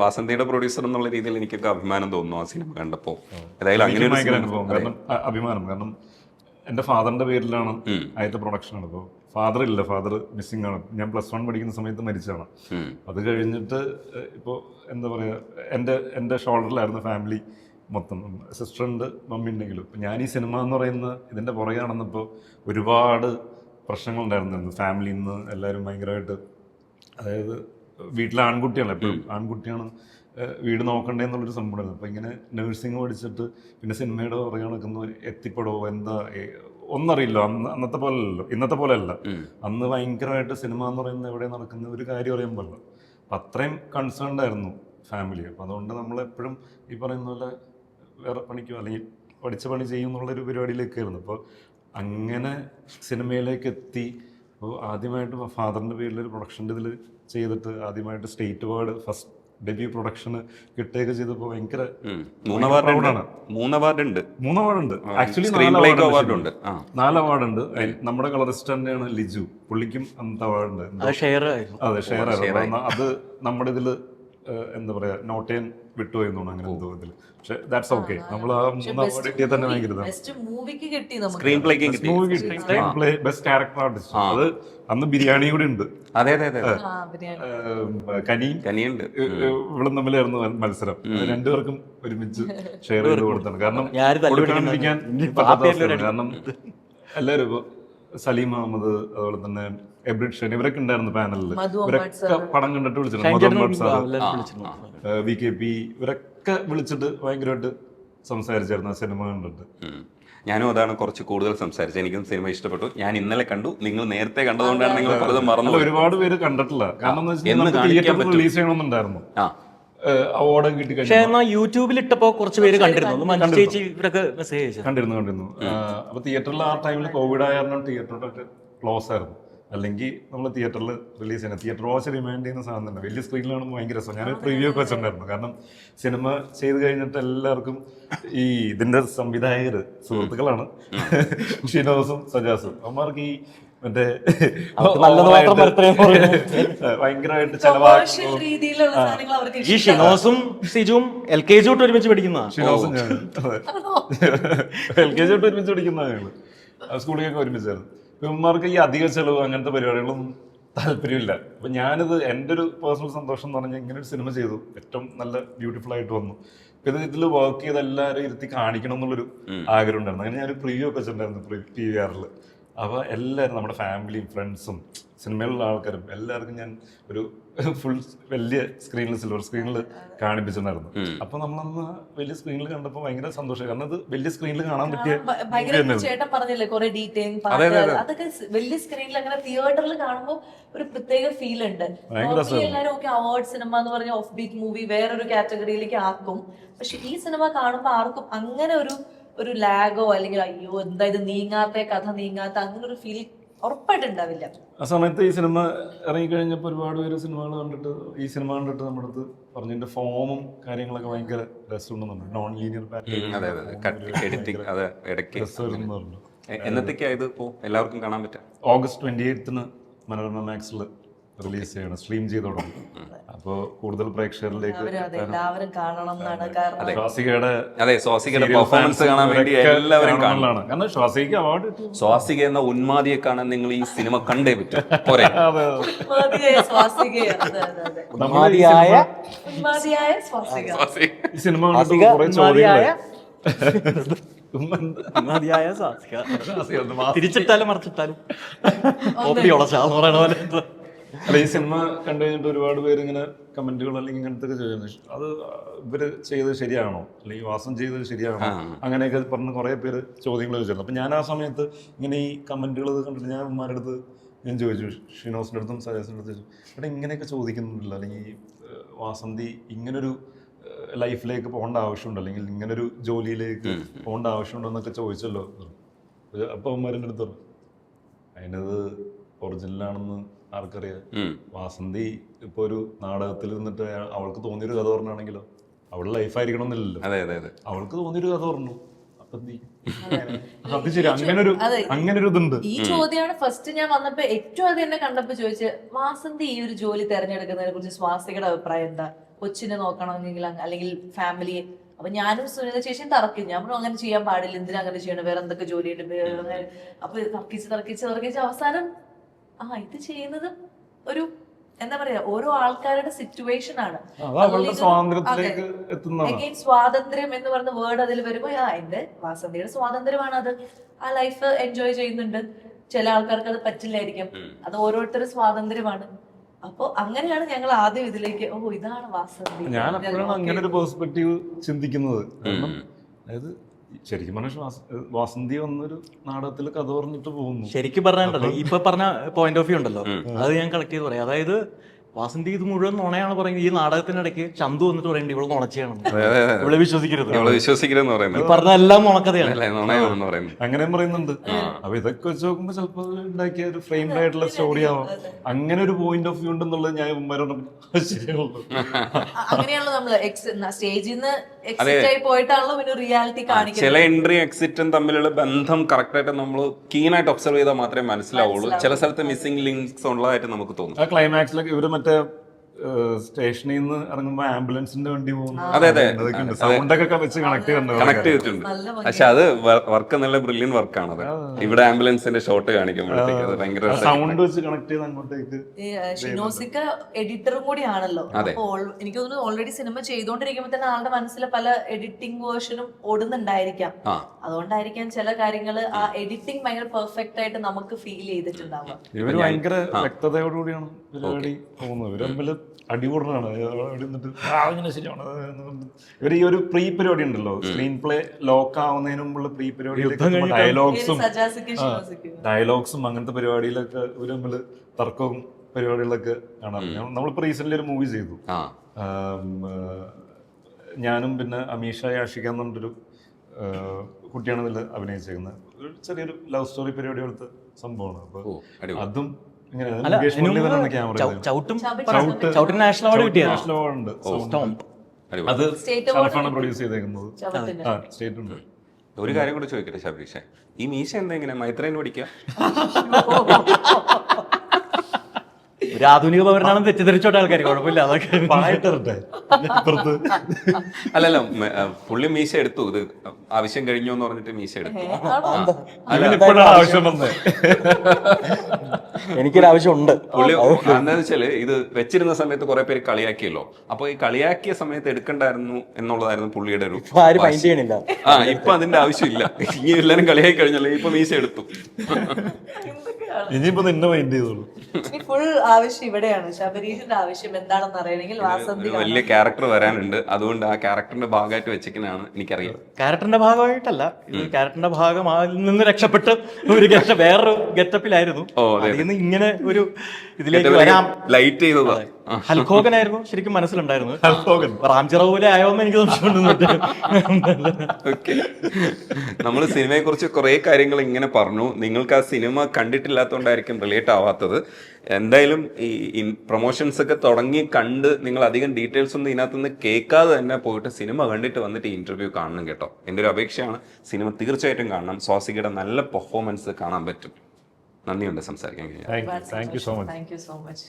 വാസന്തിയുടെ producer എന്നുള്ള രീതിയിൽ എനിക്കൊക്കെ അഭിമാനം തോന്നുന്നു ആ സിനിമ കണ്ടപ്പോൾ. ഏതായാലും അങ്ങനെ ഒരു ഭയങ്കര സിനിമ. അനുഭവം. കാരണം അഭിമാനം. കാരണം എൻ്റെ ഫാദറിന്റെ പേരിലാണ് ആദ്യത്തെ പ്രൊഡക്ഷനാണ്. ഇപ്പോൾ ഫാദർ ഇല്ല, ഫാദർ മിസ്സിംഗ് ആണ്. ഞാൻ +1 പഠിക്കുന്ന സമയത്ത് മരിച്ചതാണ്. അത് കഴിഞ്ഞിട്ട് ഇപ്പോൾ എന്താ പറയുക, എൻ്റെ ഷോൾഡറിലായിരുന്നു ഫാമിലി മൊത്തം. സിസ്റ്റർ ഉണ്ട്, മമ്മി ഉണ്ടെങ്കിലും. ഇപ്പം ഞാൻ ഈ സിനിമ എന്ന് പറയുന്ന ഇതിൻ്റെ പുറകെ നടന്നപ്പോൾ ഒരുപാട് പ്രശ്നങ്ങളുണ്ടായിരുന്നു ഫാമിലിയിൽ നിന്ന്. എല്ലാവരും ഭയങ്കരമായിട്ട്, അതായത് വീട്ടിലെ ആൺകുട്ടിയാണ്, എപ്പോഴും ആൺകുട്ടിയാണ്, വീട് നോക്കണ്ടേ എന്നുള്ളൊരു സംഭവമായിരുന്നു. അപ്പോൾ ഇങ്ങനെ നഴ്സിംഗ് പഠിച്ചിട്ട് പിന്നെ സിനിമയുടെ പുറകെ നടക്കുന്ന എത്തിപ്പെടുമോ എന്താ ഒന്നറിയില്ല. അന്നത്തെ പോലെ അല്ലല്ലോ, ഇന്നത്തെ പോലെ അല്ല. അന്ന് ഭയങ്കരമായിട്ട് സിനിമ എന്ന് പറയുന്നത് എവിടെ നടക്കുന്ന ഒരു കാര്യം അറിയാൻ പാടില്ല. അപ്പം അത്രയും കൺസേൺഡ് ആയിരുന്നു ഫാമിലി. അപ്പം അതുകൊണ്ട് നമ്മളെപ്പോഴും ഈ പറയുന്ന പോലെ വേറെ പണിക്കോ അല്ലെങ്കിൽ പഠിച്ച പണി ചെയ്യും എന്നുള്ളൊരു പരിപാടിയിലേക്കായിരുന്നു. അപ്പോൾ അങ്ങനെ സിനിമയിലേക്ക് എത്തി. അപ്പോൾ ആദ്യമായിട്ട് ഫാദറിൻ്റെ പേരിലൊരു പ്രൊഡക്ഷൻ്റെ ഇതിൽ ചെയ്തിട്ട് ആദ്യമായിട്ട് സ്റ്റേറ്റ് അവാർഡ് ഫസ്റ്റ് ഡെബ്യൂ പ്രൊഡക്ഷന് കിട്ടുകയൊക്കെ ചെയ്തപ്പോൾ ഭയങ്കര 3 അവാർഡ് ഉണ്ട്. ആക്ച്വലി 4 അവാർഡുണ്ട്. നമ്മുടെ കളറിസ്റ്റ് തന്നെയാണ് ലിജു, പുള്ളിക്കും അന്നത്തെ അവാർഡുണ്ട്. അതെ, ഷെയർ ആയിരുന്നു. അത് നമ്മുടെ ഇതിൽ എന്താ പറയാ, നോട്ട് ചെയ്യാൻ വിട്ടുപോയി തോന്നുന്നു, അങ്ങനെ എന്തോ ഇതിൽ. പക്ഷെ ദാറ്റ്സ് ഓക്കെ. നമ്മൾ ആ 3 അവാർഡ് കിട്ടിയത് തന്നെ ഭയങ്കര screen play, best character artist. അത് അന്ന് ബിരിയാണി കൂടി ഉണ്ട്. അതെ, കനിയുണ്ട്. ഇവിടെ തമ്മിലായിരുന്നു മത്സരം. രണ്ടുപേർക്കും ഒരുമിച്ച് ഷെയർ ചെയ്ത് കൊടുത്താണ്. കാരണം കൊടുക്കാണ്ടിരിക്കാൻ കാരണം എല്ലാവരും ഇപ്പൊ സലീം അഹമ്മദ്, അതുപോലെ തന്നെ എബ്രിഡ് ഷെൻ, ഇവരൊക്കെ ഉണ്ടായിരുന്നു പാനലിൽ. ഇവരൊക്കെ പടം കണ്ടിട്ട് വിളിച്ചിട്ടുണ്ട്. VKP ഇവരൊക്കെ വിളിച്ചിട്ട് ഭയങ്കരമായിട്ട് സംസാരിച്ചായിരുന്നു ആ സിനിമ കണ്ടിട്ട്. ഞാനും അതാണ് കുറച്ച് കൂടുതൽ സംസാരിച്ചത്. എനിക്കും സിനിമ ഇഷ്ടപ്പെട്ടു. ഞാൻ ഇന്നലെ കണ്ടു, നിങ്ങൾ നേരത്തെ കണ്ടതുകൊണ്ടാണ് നിങ്ങൾ പലതും മറന്നു. ഒരുപാട് പേര് കണ്ടിട്ടില്ല. കാരണം റിലീസ് ചെയ്യണമെന്നുണ്ടായിരുന്നു. അവാർഡ് കിട്ടി കഴിഞ്ഞു. യൂട്യൂബിൽ ഇട്ടപ്പോ കുറച്ച് പേര് കണ്ടിരുന്നു. അപ്പൊ തിയേറ്ററിൽ ആ ടൈമിൽ കോവിഡ് ആയിരുന്നു, തിയേറ്ററൊക്കെ ക്ലോസ് ആയിരുന്നു. അല്ലെങ്കിൽ നമ്മൾ തിയേറ്ററിൽ റിലീസ് ചെയ്യുന്നത്, തിയേറ്റർ വാച്ച് റിമൈൻഡ് ചെയ്യുന്ന സാധനം തന്നെ. വലിയ സ്ക്രീനിൽ കാണുമ്പോൾ ഭയങ്കര രസം. ഞാൻ പ്രിവ്യൂ ഒക്കെ വെച്ചിട്ടുണ്ടായിരുന്നു. കാരണം സിനിമ ചെയ്ത് കഴിഞ്ഞിട്ട് എല്ലാവർക്കും ഈ ഇതിന്റെ സംവിധായകർ സുഹൃത്തുക്കളാണ്, ഷിനോസും സജാസും. അവന്മാർക്ക് ഈ മറ്റേ ഭയങ്കരമായിട്ട് ഈ ഷിനോസും സിജുവും LKG തൊട്ട് ഒരുമിച്ച് പഠിക്കുന്ന, ഷിനോസും ഞാൻ LKG തൊട്ട് ഒരുമിച്ച് പഠിക്കുന്നതാണ്. സ്കൂളിലൊക്കെ ഒരുമിച്ചായിരുന്നു. ഇവന്മാർക്ക് ഈ അധിക ചെലവ് അങ്ങനത്തെ പരിപാടികളൊന്നും താല്പര്യമില്ല. അപ്പം ഞാനിത് എൻ്റെ ഒരു പേഴ്സണൽ സന്തോഷം എന്ന് പറഞ്ഞാൽ ഇങ്ങനെ ഒരു സിനിമ ചെയ്തു, ഏറ്റവും നല്ല ബ്യൂട്ടിഫുൾ ആയിട്ട് വന്നു. ഇപ്പം ഇതിൽ വർക്ക് ചെയ്ത് എല്ലാവരും ഇരുത്തി കാണിക്കണം എന്നുള്ളൊരു ആഗ്രഹം ഉണ്ടായിരുന്നു. അങ്ങനെ ഞാനൊരു പ്രിവ്യൂ ഒക്കെ വെച്ചിട്ടുണ്ടായിരുന്നു PVR-ൽ. അപ്പോൾ എല്ലാവരും നമ്മുടെ ഫാമിലിയും ഫ്രണ്ട്സും സിനിമയിലുള്ള ആൾക്കാരും എല്ലാവർക്കും ഞാൻ ഒരു ഫുൾ വലിയ സ്ക്രീനിൽ, സിൽവർ സ്ക്രീനിൽ കാണിപ്പിച്ചിട്ടുണ്ടായിരുന്നു. അപ്പൊ നമ്മളന്ന് വലിയ സ്ക്രീനിൽ കണ്ടപ്പോൾ ഭയങ്കര സന്തോഷം. കാരണം അത് വലിയ സ്ക്രീനിൽ കാണാൻ പറ്റിയ ചേട്ടൻ പറഞ്ഞില്ലേ കുറെ ഡീറ്റെയിലിംഗ്, അതൊക്കെ വലിയ സ്ക്രീനിൽ അങ്ങനെ തിയേറ്ററിൽ കാണുമ്പോൾ ഒരു പ്രത്യേക ഫീൽ ഉണ്ട്. എല്ലാവരും ഒക്കെ അവാർഡ് സിനിമ എന്ന് പറഞ്ഞ ഓഫ് ബീറ്റ് മൂവി വേറൊരു കാറ്റഗറിയിലേക്ക് ആക്കും. പക്ഷെ ഈ സിനിമ കാണുമ്പോൾ ആർക്കും അങ്ങനെ ഒരു ലാഗോ അല്ലെങ്കിൽ അയ്യോ എന്താ ഇത് നീങ്ങാത്ത കഥ നീങ്ങാത്ത അങ്ങനെ ഒരു ഫീൽ ഉറപ്പായിട്ടുണ്ടാവില്ല. ആ സമയത്ത് ഈ സിനിമ ഇറങ്ങിക്കഴിഞ്ഞപ്പോൾ ഒരുപാട് പേര് സിനിമകൾ കണ്ടിട്ട് ഈ സിനിമ കണ്ടിട്ട് നമ്മുടെ അടുത്ത് പറഞ്ഞതിന്റെ ഫോമും കാര്യങ്ങളൊക്കെ ഭയങ്കര രസമുണ്ടെന്നുണ്ട്. നോൺ ലീനിയർ എന്നത്തേക്കായത് ഇപ്പോ എല്ലാവർക്കും കാണാൻ പറ്റും. August 28 മനോരമ മാക്സിൽ റിലീസ് ചെയ്യണം, സ്ട്രീം ചെയ്ത് തുടങ്ങും. അപ്പോൾ കൂടുതൽ പ്രേക്ഷകരിലേക്ക് സ്വാസികയുടെ പെർഫോമൻസ് കാണാൻ വേണ്ടി എല്ലാവരും കാണണം. കാരണം സ്വാസിക അവാർഡ്, സ്വാസിക എന്ന ഉന്മാദിയെ കാണാൻ നിങ്ങൾ ഈ സിനിമ കണ്ടേ പറ്റും. പോരെ ഈ സിനിമ കണ്ടിട്ട് കുറെ ചോദ്യങ്ങൾ തിരിച്ചിട്ടാലും മറച്ചിട്ടാലും അല്ല, ഈ സിനിമ കണ്ടു കഴിഞ്ഞിട്ട് ഒരുപാട് പേര് ഇങ്ങനെ കമന്റുകൾ അല്ലെങ്കിൽ ഇങ്ങനത്തെ ചോദിച്ചു, അത് ഇവര് ചെയ്തത് ശരിയാണോ, അല്ലെങ്കിൽ വാസം ചെയ്തത് ശരിയാണോ, അങ്ങനെയൊക്കെ പറഞ്ഞ് കുറെ പേര് ചോദ്യങ്ങൾ ചോദിച്ചിരുന്നു. അപ്പൊ ഞാൻ ആ സമയത്ത് ഇങ്ങനെ ഈ കമന്റുകൾ കണ്ടിട്ട് ഞാൻ ഉമ്മാരുടെ അടുത്ത് ഞാൻ ചോദിച്ചു, ഷിനോസിന്റെ അടുത്തും സജാസിന്റെ അടുത്ത് ചോദിച്ചു, എടാ ഇങ്ങനെയൊക്കെ ചോദിക്കുന്നില്ല, അല്ലെങ്കിൽ വാസന്തി ഇങ്ങനൊരു ലൈഫിലേക്ക് പോകേണ്ട ആവശ്യമുണ്ടോ, അല്ലെങ്കിൽ ഇങ്ങനൊരു ജോലിയിലേക്ക് പോകേണ്ട ആവശ്യമുണ്ടോ എന്നൊക്കെ ചോദിച്ചല്ലോ. അപ്പോൾ ഉമ്മാരുടെ അടുത്ത് പറഞ്ഞു, അതിനത് ഒറിജിനലാണെന്ന് ആർക്കറിയാം. വാസന്തി ഇപ്പൊ ഒരു നാടകത്തിൽ നിന്നിട്ട് അവൾക്ക് തോന്നിയൊരു കഥ പറഞ്ഞാണെങ്കിലോ അവളുടെ ലൈഫായിരിക്കണം എന്നില്ലല്ലോ, അവൾക്ക് തോന്നിയൊരു കഥ പറഞ്ഞു. അത് ശരി, അങ്ങനെ ഒരു ഇതുണ്ട്. ഈ ചോദ്യമാണ് ഫസ്റ്റ് ഞാൻ വന്നപ്പോ ഏറ്റവും അത് എന്നെ കണ്ടപ്പോ ചോദിച്ചത്, വാസന്തി ഈ ഒരു ജോലി തെരഞ്ഞെടുക്കുന്നതിനെ കുറിച്ച് സ്വാസികയുടെ അഭിപ്രായം എന്താ? കൊച്ചിനെ നോക്കണമെങ്കിൽ അല്ലെങ്കിൽ ഫാമിലിയെ. അപ്പൊ ഞാനും സുനിത ചേച്ചിയും തറക്കും, ഞാൻ പറഞ്ഞു അങ്ങനെ ചെയ്യാൻ പാടില്ല, എന്തിനാ അങ്ങനെ ചെയ്യണം, വേറെ എന്തൊക്കെ ജോലിയുണ്ട്. അപ്പൊ തർക്കിച്ച് അവസാനം ഇത് ചെയ്യുന്നത് ഒരു എന്താ പറയാ, ഓരോ ആൾക്കാരുടെ സിറ്റുവേഷൻ ആണ്. അവളുടെ സ്വാതന്ത്ര്യത്തിലേക്ക് എത്തുന്നതാണ്. Again, സ്വാതന്ത്ര്യം എന്ന് പറഞ്ഞ വേർഡ് അതിൽ വരുമ്പോ എന്റെ വാസന്തിയുടെ സ്വാതന്ത്യമാണ് അത്. ആ ലൈഫ് എൻജോയ് ചെയ്യുന്നുണ്ട്. ചില ആൾക്കാർക്ക് അത് പറ്റില്ലായിരിക്കും, അത് ഓരോരുത്തരുടെ സ്വാതന്ത്ര്യമാണ്. അപ്പൊ അങ്ങനെയാണ് ഞങ്ങൾ ആദ്യം ഇതിലേക്ക് ഇതാണ് വാസന്തി. ഞാൻ എപ്പോഴാണ് അങ്ങനെ ഒരു പെർസ്പെക്റ്റീവ് ചിന്തിക്കുന്നത്. കാരണം അതായത് ശരിക്കും പറഞ്ഞ വാസന്തി വന്നൊരു നാടകത്തിൽ കഥ പറഞ്ഞിട്ട് പോകുന്നു. ശരിക്കും പറഞ്ഞിട്ടുണ്ടല്ലോ, ഇപ്പൊ പറഞ്ഞ പോയിന്റ് ഓഫ് വ്യൂ ഉണ്ടല്ലോ, അത് ഞാൻ കളക്ട് ചെയ്ത് പറയാം. അതായത് വാസന്തി ഇത് മുഴുവൻ നുണയാണ് പറയുന്നത്. ഈ നാടകത്തിനിടയ്ക്ക് ചന്തു വന്നിട്ട് പറയേണ്ടി ഇവള് നുണച്ചാണ്, ഇവളെ വിശ്വസിക്കരുത്, നമ്മള് വിശ്വസിക്കരുതെന്ന് പറയുന്നത് പറഞ്ഞ എല്ലാം നുണക്കഥയാണ്. അല്ലേ, നുണയാണെന്ന് പറയുന്നത്. അങ്ങനെയും പറയുന്നുണ്ട്. അപ്പൊ ഇതൊക്കെ വെച്ച് നോക്കുമ്പോ ചിലപ്പോ ഉണ്ടാക്കിയ ഒരു ഫ്രെയിംഡ് ആയിട്ടുള്ള സ്റ്റോറി ആവാം. അങ്ങനെ ഒരു പോയിന്റ് ഓഫ് വ്യൂ ഉണ്ടെന്നുള്ളത് ഞാൻ ഉമ്മാരോട് ശരിയുള്ളൂ. അങ്ങനെയാണല്ലോ നമ്മള് സ്റ്റേജിൽ നിന്ന് എക്സിറ്റ് ആയി പോയിട്ടാണല്ലോ പിന്നെ റിയാലിറ്റി കാണിക്കുന്നത്. ചില എൻട്രി എക്സിറ്റും തമ്മിലുള്ള ബന്ധം കറക്റ്റ് ആയിട്ട് നമ്മൾ കീനായിട്ട് ഒബ്സർവ് ചെയ്താൽ മാത്രമേ മനസ്സിലാവുള്ളൂ. ചില സ്ഥലത്ത് മിസ്സിംഗ് ലിങ്ക്സ് ഉള്ളതായിട്ട് നമുക്ക് തോന്നും. ആ ക്ലൈമാക്സിലൊക്കെ ഇവര് മറ്റേ സ്റ്റേഷനിൽ നിന്ന് ഇറങ്ങുമ്പോ ആംബുലൻസിന്റെ വണ്ടി പോകുന്നു. സൗണ്ട് ഒക്കെ വെച്ച് കണക്ട് കണക്ട് ചെയ്തിട്ടുണ്ട്. പക്ഷെ അത് വർക്ക് നല്ല ബ്രില്യൻ വർക്കാണത്. ഇവിടെ ആംബുലൻസിന്റെ ഷോട്ട് കാണിക്കുമ്പോഴത്തേക്ക് അത് ഭയങ്കര സൗണ്ട് വെച്ച് കണക്ട് ചെയ്ത് അങ്ങോട്ടേക്ക്. ഷിനോസിക്ക എഡിറ്ററും കൂടി ആണല്ലോ. അപ്പൊ എനിക്ക് തോന്നുന്നു ഓൾറെഡി സിനിമ ചെയ്തോണ്ടിരിക്കുമ്പോ തന്നെ ആളുടെ മനസ്സിൽ പല എഡിറ്റിംഗ് വേർഷനും ഓടുന്നുണ്ടായിരിക്കാം. അതുകൊണ്ടായിരിക്കാം ചില കാര്യങ്ങള് ആ എഡിറ്റിംഗ് ഭയങ്കര പെർഫെക്റ്റ് ആയിട്ട് നമുക്ക് ഫീൽ ചെയ്തിട്ടുണ്ടാവുക. ഇവര് ഭയങ്കര വ്യക്തതയോടുകൂടിയാണ് പരിപാടി പോകുന്നത്. ഇവര് തമ്മിൽ അടികൂടനാണ്. ഇങ്ങനെ ശരിയാണ്. ഇവർ ഈ ഒരു പ്രീ പരിപാടി ഉണ്ടല്ലോ, സ്ക്രീൻ പ്ലേ ലോക്ക് ആവുന്നതിന് മുമ്പുള്ള പ്രീ പരിപാടിയിലേക്ക് ഡയലോഗ്സും അങ്ങനത്തെ പരിപാടിയിലൊക്കെ ഇവര് തമ്മിൽ തർക്കവും പരിപാടികളൊക്കെ കാണാം. നമ്മളിപ്പോ റീസെന്റ് ഒരു മൂവി ചെയ്തു, ഞാനും പിന്നെ അമീഷ യാഷിക എന്ന് പറഞ്ഞൊരു കുട്ടിയാണ് ഇതിൽ അഭിനയിച്ചേക്കുന്നത്. ഒരു ചെറിയൊരു ലവ് സ്റ്റോറി പരിപാടി പോലത്തെ സംഭവമാണ്. അപ്പൊ അതും ചൗട്ടിന് നാഷണൽ അവാർഡ് കിട്ടിയത്. അത് ഷറഫാണ് പ്രൊഡ്യൂസ് ചെയ്തേക്കുന്നത്. സ്റ്റേറ്റ് ഉണ്ട്. ഒരു കാര്യം കൂടെ ചോദിക്കട്ടെ ശബരീഷ, ഈ മീശ എന്താ ഇങ്ങനെ മൈത്രേന് പഠിക്കുക? ഒരു ആധുനിക പൗരനാണെന്ന് തെറ്റിദ്ധരിച്ചോട്ടെ ആൾക്കാർ, കുഴപ്പമില്ല. അതൊക്കെ അല്ലല്ലോ, പുള്ളി മീശ എടുത്തു, ഇത് ആവശ്യം കഴിഞ്ഞു എന്ന് പറഞ്ഞിട്ട് മീശ എടുത്തു. ആവശ്യം വന്നേ, എനിക്കൊരു ആവശ്യമുണ്ട്. പുള്ളി എന്താന്ന് വെച്ചാല് ഇത് വെച്ചിരുന്ന സമയത്ത് കുറെ പേര് കളിയാക്കിയല്ലോ. അപ്പൊ ഈ കളിയാക്കിയ സമയത്ത് എടുക്കണ്ടായിരുന്നു എന്നുള്ളതായിരുന്നു പുള്ളിയുടെ ഒരു ഇപ്പൊ അതിന്റെ ആവശ്യമില്ല. ഈ എല്ലാരും കളിയാക്കി കഴിഞ്ഞല്ലോ, ഇപ്പൊ മീശ എടുത്തു. ഇനിയിപ്പോ നിന്നെ മൈൻഡ് ചെയ്തോളൂ. ഫുൾ ആവശ്യം ഇവിടെയാണ്. ശബരീഷിന്റെ ആവശ്യം എന്താണെന്ന് അറിയണമെങ്കിൽ വാസന്തി വലിയ ക്യാരക്ടർ വരാനുണ്ട്, അതുകൊണ്ട് ആ ക്യാരക്ടറിന്റെ ഭാഗമായിട്ട് വെച്ചിരിക്കുന്നതാണ് എനിക്കറിയാം. ക്യാരക്ടറിന്റെ ഭാഗമായിട്ടല്ല, ഇത് ക്യാരക്ടറിന്റെ ഭാഗമായി നിന്ന് രക്ഷപ്പെട്ട് ഒരു വേറൊരു ഗെറ്റപ്പിലായിരുന്നു. അതിൽ നിന്ന് ഇങ്ങനെ ഒരു ഇതിലേക്ക് വരാം. ലൈറ്റ് ചെയ്തതാ. ഹൽക്കോഗനായിരുന്നു ശരിക്കും മനസ്സിലുണ്ടായിരുന്നു. റാംജി റാവു പോലെ ആയോന്ന് എനിക്ക് സംശയമുണ്ട്. നമ്മൾ സിനിമയെ കുറിച്ച് കുറെ കാര്യങ്ങൾ ഇങ്ങനെ പറഞ്ഞു. നിങ്ങൾക്ക് ആ സിനിമ കണ്ടിട്ടില്ലാത്തതുകൊണ്ടായിരിക്കും റിലേറ്റ് ആവാത്തത്. എന്തായാലും ഈ പ്രൊമോഷൻസ് ഒക്കെ തുടങ്ങി കണ്ട് നിങ്ങൾ അധികം ഡീറ്റെയിൽസ് ഒന്നും ഇതിനകത്തുനിന്ന് കേൾക്കാതെ തന്നെ പോയിട്ട് സിനിമ കണ്ടിട്ട് വന്നിട്ട് ഈ ഇന്റർവ്യൂ കാണണം കേട്ടോ. എൻ്റെ ഒരു അപേക്ഷയാണ്, സിനിമ തീർച്ചയായിട്ടും കാണണം. സ്വാസികയുടെ നല്ല പെർഫോമൻസ് കാണാൻ പറ്റും. നന്ദിയുണ്ട് സംസാരിക്കാൻ. Thank you so much. Thank you so much.